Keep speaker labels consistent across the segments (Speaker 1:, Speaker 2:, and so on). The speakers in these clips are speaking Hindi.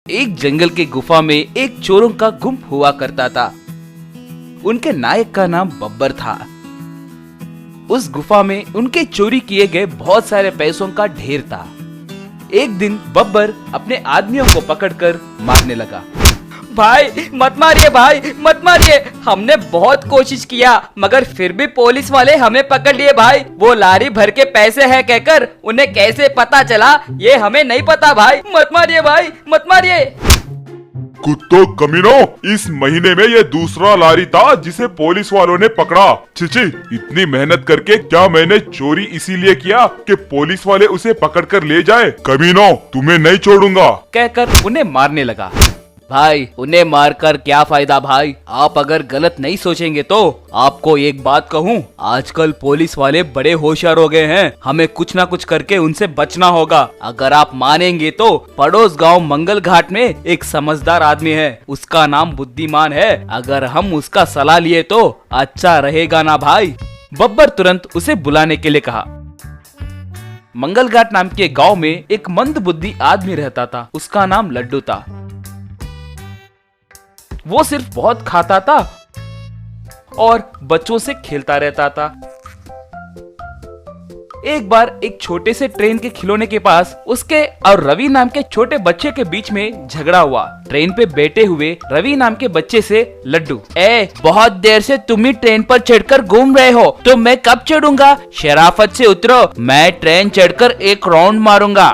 Speaker 1: एक जंगल के गुफा में एक चोरों का गुम हुआ करता था। उनके नायक का नाम बब्बर था। उस गुफा में उनके चोरी किए गए बहुत सारे पैसों का ढेर था। एक दिन बब्बर अपने आदमियों को पकड़कर मारने लगा।
Speaker 2: भाई मत मारिए, भाई मत मारिए, हमने बहुत कोशिश किया मगर फिर भी पुलिस वाले हमें पकड़ लिए। भाई वो लारी भर के पैसे हैं कहकर उन्हें कैसे पता चला ये हमें नहीं पता। भाई मत मारिए, भाई मत मारिए।
Speaker 3: कुत्तों कमीनों, इस महीने में ये दूसरा लारी था जिसे पुलिस वालों ने पकड़ा। छिची, इतनी मेहनत करके क्या मैंने चोरी इसीलिए किया कि पुलिस वाले उसे पकड़कर ले जाए? कमीनों, तुम्हें नहीं छोड़ूंगा
Speaker 1: कहकर उन्हें मारने लगा। भाई उन्हें मारकर क्या फायदा भाई, आप अगर गलत नहीं सोचेंगे तो आपको एक बात कहूँ, आजकल पुलिस वाले बड़े होशियार हो गए हैं, हमें कुछ ना कुछ करके उनसे बचना होगा। अगर आप मानेंगे तो पड़ोस गांव मंगल घाट में एक समझदार आदमी है, उसका नाम बुद्धिमान है, अगर हम उसका सलाह लिए तो अच्छा रहेगा ना भाई। बब्बर तुरंत उसे बुलाने के लिए कहा। मंगल घाट नाम के गाँव में एक मंद बुद्धि आदमी रहता था, उसका नाम लड्डू था। वो सिर्फ बहुत खाता था और बच्चों से खेलता रहता था। एक बार एक छोटे से ट्रेन के खिलौने के पास उसके और रवि नाम के छोटे बच्चे के बीच में झगड़ा हुआ। ट्रेन पे बैठे हुए रवि नाम के बच्चे से लड्डू, बहुत देर से तुम ही ट्रेन पर चढ़कर घूम रहे हो, तो मैं कब चढ़ूंगा? शराफत से उतरो, मैं ट्रेन चढ़कर एक राउंड मारूंगा।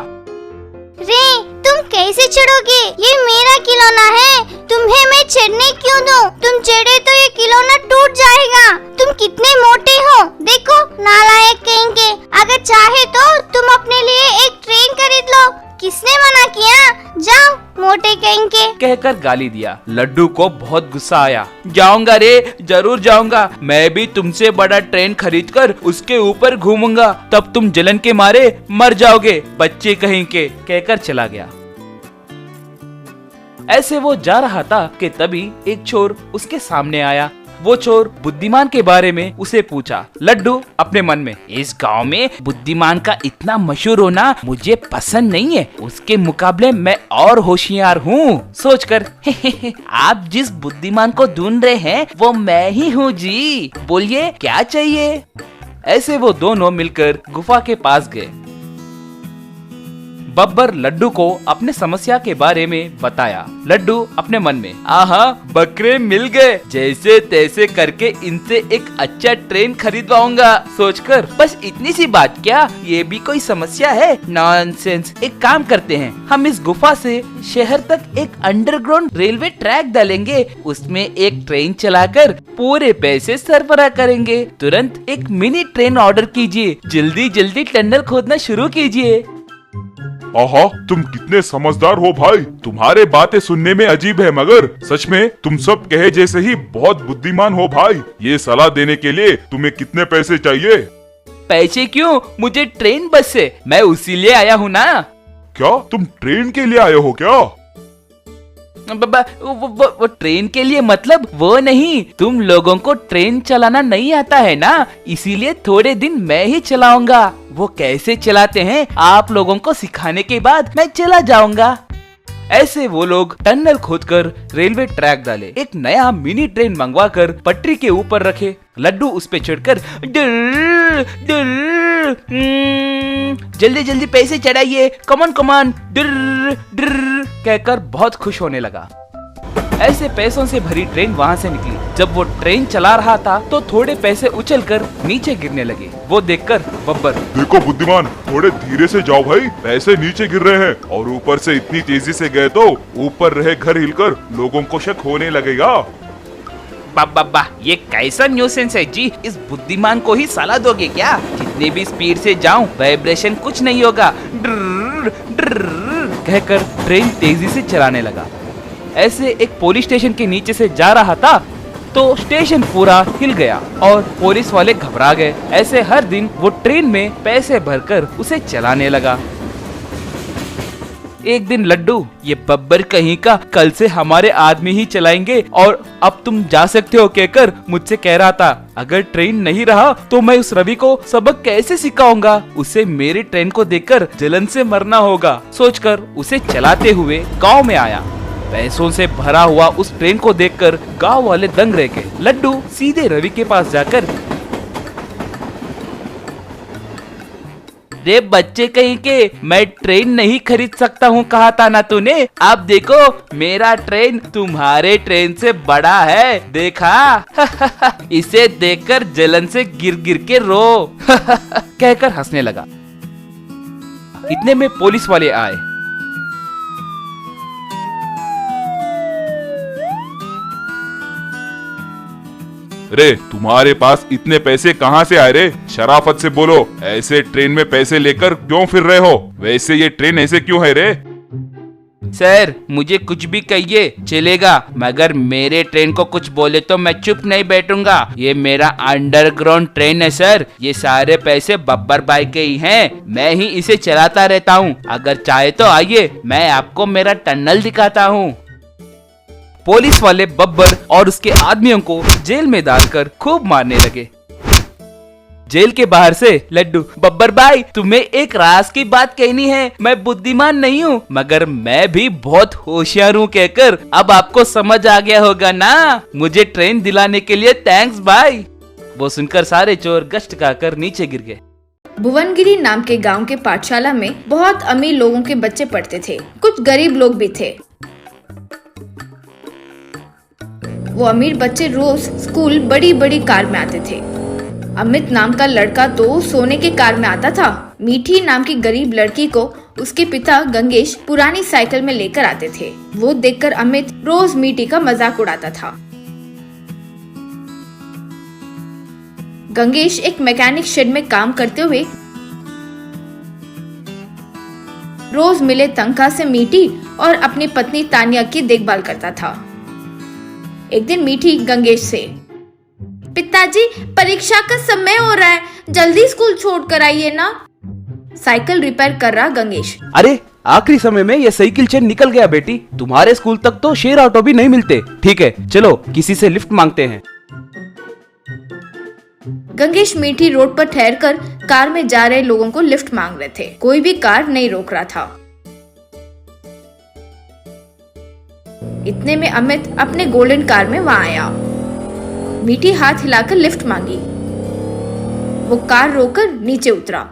Speaker 4: रे, तुम कैसे चढ़ोगे? ये मेरा खिलौना है, तुम्हें मैं चढ़ने क्यों दूं? तुम चढ़े तो ये खिलौना टूट जाएगा। तुम कितने मोटे हो, देखो नालायक कहेंगे। अगर चाहे तो तुम अपने लिए एक ट्रेन खरीद लो। किसने मना किया? जाओ मोटे कहेंगे,
Speaker 1: कहकर गाली दिया। लड्डू को बहुत गुस्सा आया। जाऊंगा रे, जरूर जाऊंगा, मैं भी तुमसे बड़ा ट्रेन खरीदकर उसके ऊपर घूमूंगा, तब तुम जलन के मारे मर जाओगे, बच्चे कहेंगे, कहकर चला गया। ऐसे वो जा रहा था कि तभी एक चोर उसके सामने आया। वो चोर बुद्धिमान के बारे में उसे पूछा। लड्डू अपने मन में, इस गांव में बुद्धिमान का इतना मशहूर होना मुझे पसंद नहीं है, उसके मुकाबले मैं और होशियार हूँ सोचकर आप जिस बुद्धिमान को ढूंढ रहे हैं वो मैं ही हूँ जी, बोलिए क्या चाहिए? ऐसे वो दोनों मिलकर गुफा के पास गए। बब्बर लड्डू को अपने समस्या के बारे में बताया। लड्डू अपने मन में, आहा बकरे मिल गए, जैसे तैसे करके इनसे एक अच्छा ट्रेन खरीदवाऊंगा सोचकर बस इतनी सी बात क्या, ये भी कोई समस्या है? नॉनसेंस। एक काम करते हैं, हम इस गुफा से शहर तक एक अंडरग्राउंड रेलवे ट्रैक डालेंगे, उसमें एक ट्रेन चलाकर पूरे पैसे सरबराह करेंगे। तुरंत एक मिनी ट्रेन ऑर्डर कीजिए, जल्दी जल्दी टनल खोदना शुरू कीजिए।
Speaker 3: आहा, तुम कितने समझदार हो भाई, तुम्हारे बातें सुनने में अजीब है मगर सच में तुम सब कहे जैसे ही बहुत बुद्धिमान हो भाई। ये सलाह देने के लिए तुम्हें कितने पैसे चाहिए?
Speaker 1: पैसे क्यों, मुझे ट्रेन बस से, मैं उसी लिए आया हूँ ना।
Speaker 3: क्या तुम ट्रेन के लिए आए हो क्या?
Speaker 1: वो ट्रेन के लिए मतलब वो नहीं, तुम लोगों को ट्रेन चलाना नहीं आता है ना, इसीलिए थोड़े दिन मैं ही चलाऊंगा। वो कैसे चलाते हैं आप लोगों को सिखाने के बाद मैं चला जाऊंगा। ऐसे वो लोग टनल खोदकर रेलवे ट्रैक डाले, एक नया मिनी ट्रेन मंगवाकर पटरी के ऊपर रखे। लड्डू उस पे चढ़कर जल्दी जल्दी पैसे चढ़ाइए, कमान कमान कहकर बहुत खुश होने लगा। ऐसे पैसों से भरी ट्रेन वहाँ से निकली। जब वो ट्रेन चला रहा था तो थोड़े पैसे उछलकर नीचे गिरने लगे। वो देखकर बब्बर,
Speaker 3: देखो बुद्धिमान, थोड़े धीरे से जाओ भाई, पैसे नीचे गिर रहे हैं, और ऊपर से इतनी तेजी से गए तो ऊपर रहे घर हिलकर लोगों को शक होने लगेगा।
Speaker 1: बाबा ये कैसा न्यूसेंस है जी, इस बुद्धिमान को ही सलाह दोगे क्या? जितनी भी स्पीड से जाऊं वाइब्रेशन कुछ नहीं होगा, कहकर ट्रेन तेजी से चलाने लगा। ऐसे एक पुलिस स्टेशन के नीचे से जा रहा था तो स्टेशन पूरा हिल गया और पुलिस वाले घबरा गए। ऐसे हर दिन वो ट्रेन में पैसे भरकर उसे चलाने लगा। एक दिन लड्डू, ये बब्बर कहीं का कल से हमारे आदमी ही चलाएंगे और अब तुम जा सकते हो कहकर मुझसे कह रहा था। अगर ट्रेन नहीं रहा तो मैं उस रवि को सबक कैसे सिखाऊंगा? उसे मेरी ट्रेन को देखकर जलन से मरना होगा सोचकर उसे चलाते हुए गांव में आया। पैसों से भरा हुआ उस ट्रेन को देखकर गांव वाले दंग रह गए। लड्डू सीधे रवि के पास जाकर, रे बच्चे कहीं के, मैं ट्रेन नहीं खरीद सकता हूँ कहा था ना तूने? अब देखो मेरा ट्रेन तुम्हारे ट्रेन से बड़ा है, देखा? इसे देखकर जलन से गिर गिर के रो कहकर हंसने लगा। इतने में पुलिस वाले आए।
Speaker 3: रे तुम्हारे पास इतने पैसे कहाँ से आए रे? शराफत से बोलो, ऐसे ट्रेन में पैसे लेकर क्यों फिर रहे हो? वैसे ये ट्रेन ऐसे क्यों है रे?
Speaker 1: सर मुझे कुछ भी कहिए चलेगा, मगर मेरे ट्रेन को कुछ बोले तो मैं चुप नहीं बैठूंगा। ये मेरा अंडरग्राउंड ट्रेन है सर, ये सारे पैसे बब्बर भाई के ही हैं, मैं ही इसे चलाता रहता हूँ। अगर चाहे तो आइए मैं आपको मेरा टनल दिखाता हूँ। पुलिस वाले बब्बर और उसके आदमियों को जेल में डालकर खूब मारने लगे। जेल के बाहर से लड्डू, बब्बर भाई तुम्हें एक राज की बात कहनी है, मैं बुद्धिमान नहीं हूँ मगर मैं भी बहुत होशियार हूँ कहकर अब आपको समझ आ गया होगा ना? मुझे ट्रेन दिलाने के लिए थैंक्स भाई। वो सुनकर सारे चोर गश्त खाकर नीचे गिर गए।
Speaker 5: भुवनगिरी नाम के गांव के पाठशाला में बहुत अमीर लोगों के बच्चे पढ़ते थे, कुछ गरीब लोग भी थे। वो अमीर बच्चे रोज स्कूल बड़ी बड़ी कार में आते थे। अमित नाम का लड़का तो सोने के कार में आता था। मीठी नाम की गरीब लड़की को उसके पिता गंगेश पुरानी साइकिल में लेकर आते थे। वो देखकर अमित रोज मीठी का मजाक उड़ाता था। गंगेश एक मैकेनिक शेड में काम करते हुए रोज मिले तनख्वाह से मीठी और अपनी पत्नी तानिया की देखभाल करता था। एक दिन मीठी गंगेश से, पिताजी परीक्षा का समय हो रहा है, जल्दी स्कूल छोड़ कर आइए ना। साइकिल रिपेयर कर रहा गंगेश,
Speaker 1: अरे आखिरी समय में ये साइकिल चेन निकल गया बेटी, तुम्हारे स्कूल तक तो शेयर ऑटो भी नहीं मिलते। ठीक है चलो किसी से लिफ्ट मांगते हैं।
Speaker 5: गंगेश मीठी रोड पर ठहरकर कार में जा रहे लोगों को लिफ्ट मांग रहे थे। कोई भी कार नहीं रोक रहा था। इतने में अमित अपने गोल्डन कार में वहां आया। मीठी हाथ हिलाकर लिफ्ट मांगी। वो कार रोककर नीचे उतरा।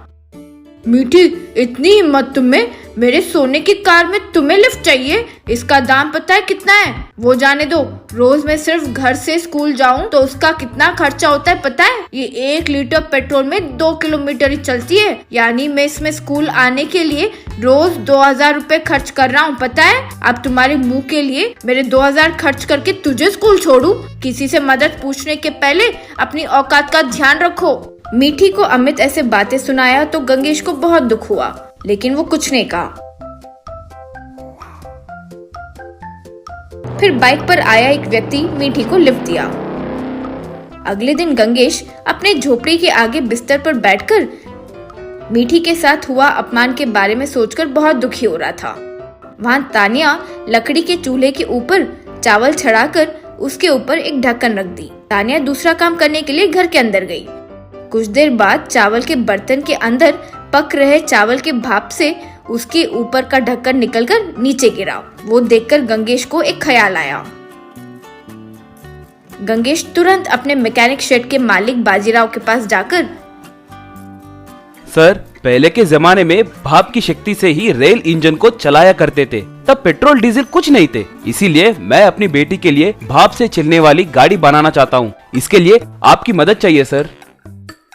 Speaker 5: मीठी इतनी हिम्मत तुम्हें, मेरे सोने की कार में तुम्हें लिफ्ट चाहिए? इसका दाम पता है कितना है? वो जाने दो, रोज मैं सिर्फ घर से स्कूल जाऊं तो उसका कितना खर्चा होता है पता है? ये 1 लीटर पेट्रोल में 2 किलोमीटर ही चलती है, यानी मैं इसमें स्कूल आने के लिए रोज 2000 रुपए खर्च कर रहा हूँ पता है? अब तुम्हारे मुंह के लिए मेरे 2000 खर्च करके तुझे स्कूल छोड़ू? किसी से मदद पूछने के पहले अपनी औकात का ध्यान रखो। मीठी को अमित ऐसे बातें सुनाया तो गंगेश को बहुत दुख हुआ, लेकिन वो कुछ नहीं कहा। फिर बाइक पर आया एक व्यक्ति मीठी को लिफ्ट दिया। अगले दिन गंगेश अपने झोपड़ी के आगे बिस्तर पर बैठकर मीठी के साथ हुआ अपमान के बारे में सोचकर बहुत दुखी हो रहा था। वहां तानिया लकड़ी के चूल्हे के ऊपर चावल चढ़ाकर उसके ऊपर एक ढक्कन रख दी। तानिया दूसरा काम करने के लिए घर के अंदर गई। कुछ देर बाद चावल के बर्तन के अंदर पक रहे चावल के भाप से उसके ऊपर का ढक्कन निकलकर नीचे गिरा। वो देखकर गंगेश को एक ख्याल आया। गंगेश तुरंत अपने मैकेनिक शेड के मालिक बाजीराव के पास जाकर,
Speaker 1: सर पहले के जमाने में भाप की शक्ति से ही रेल इंजन को चलाया करते थे, तब पेट्रोल डीजल कुछ नहीं थे, इसीलिए मैं अपनी बेटी के लिए भाप से चलने वाली गाड़ी बनाना चाहता हूँ। इसके लिए आपकी मदद चाहिए सर।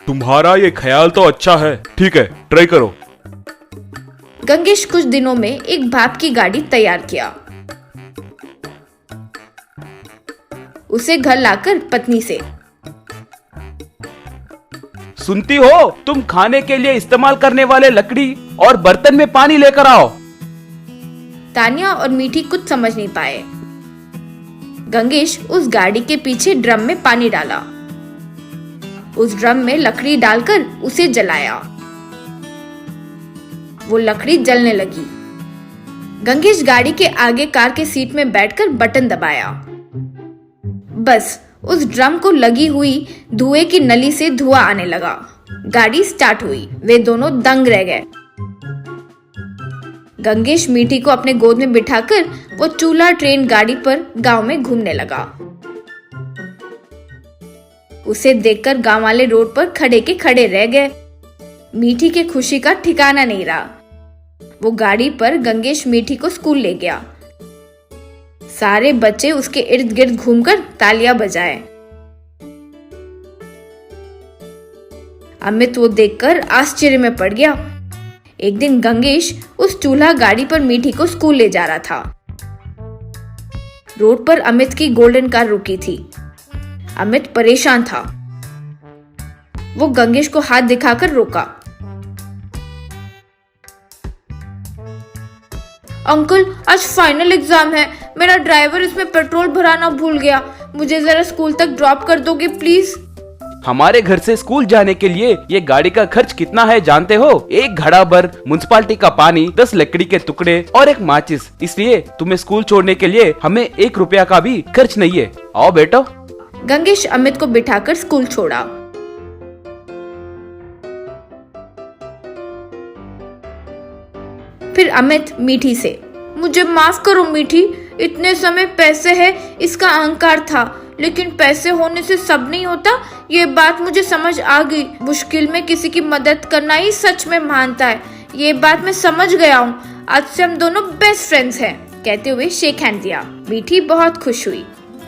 Speaker 3: तुम्हारा ये ख्याल तो अच्छा है, ठीक है ट्राई करो।
Speaker 5: गंगेश कुछ दिनों में एक भाप की गाड़ी तैयार किया। उसे घर लाकर पत्नी से,
Speaker 1: सुनती हो, तुम खाने के लिए इस्तेमाल करने वाले लकड़ी और बर्तन में पानी लेकर आओ।
Speaker 5: तानिया और मीठी कुछ समझ नहीं पाए। गंगेश उस गाड़ी के पीछे ड्रम में पानी डाला। उस ड्रम में लकड़ी डालकर उसे जलाया। वो लकड़ी जलने लगी। गंगेश गाड़ी के आगे कार के सीट में बैठकर बटन दबाया। बस उस ड्रम को लगी हुई धुएं की नली से धुआं आने लगा। गाड़ी स्टार्ट हुई। वे दोनों दंग रह गए। गंगेश मीठी को अपने गोद में बिठाकर वो चूल्हा ट्रेन गाड़ी पर गांव में घूमने लगा। उसे देखकर गांव वाले रोड पर खड़े के खड़े रह गए। मीठी के खुशी का ठिकाना नहीं रहा। वो गाड़ी पर गंगेश मीठी को स्कूल ले गया। सारे बच्चे उसके इर्द गिर्द घूमकर तालियां बजाए। अमित वो देखकर आश्चर्य में पड़ गया। एक दिन गंगेश उस चूल्हा गाड़ी पर मीठी को स्कूल ले जा रहा था। रोड पर अमित की गोल्डन कार रुकी थी। अमित परेशान था। वो गंगेश को हाथ दिखाकर रोका। अंकल, आज फाइनल एग्जाम है। मेरा ड्राइवर इसमें पेट्रोल भराना भूल गया। मुझे जरा स्कूल तक ड्रॉप कर दोगे प्लीज?
Speaker 1: हमारे घर से स्कूल जाने के लिए ये गाड़ी का खर्च कितना है जानते हो? 1 घड़ा भर म्युनिसिपालिटी का पानी, 10 लकड़ी के टुकड़े और 1 माचिस। इसलिए तुम्हें स्कूल छोड़ने के लिए हमें 1 रुपया का भी खर्च नहीं है। आओ बेटो।
Speaker 5: गंगेश अमित को बिठाकर स्कूल छोड़ा। फिर अमित मीठी से, मुझे माफ करो मीठी, इतने समय पैसे है इसका अहंकार था, लेकिन पैसे होने से सब नहीं होता, ये बात मुझे समझ आ गई। मुश्किल में किसी की मदद करना ही सच में महानता है। ये बात मैं समझ गया हूँ। आज से हम दोनों बेस्ट फ्रेंड्स हैं। कहते हुए शेक हैंड दिया। मीठी बहुत खुश हुई।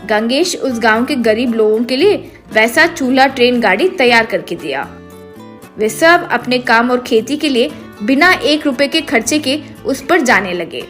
Speaker 5: गंगेश उस गांव के गरीब लोगों के लिए वैसा चूल्हा ट्रेन गाड़ी तैयार करके दिया। वे सब अपने काम और खेती के लिए बिना 1 रुपए के खर्चे के उस पर जाने लगे।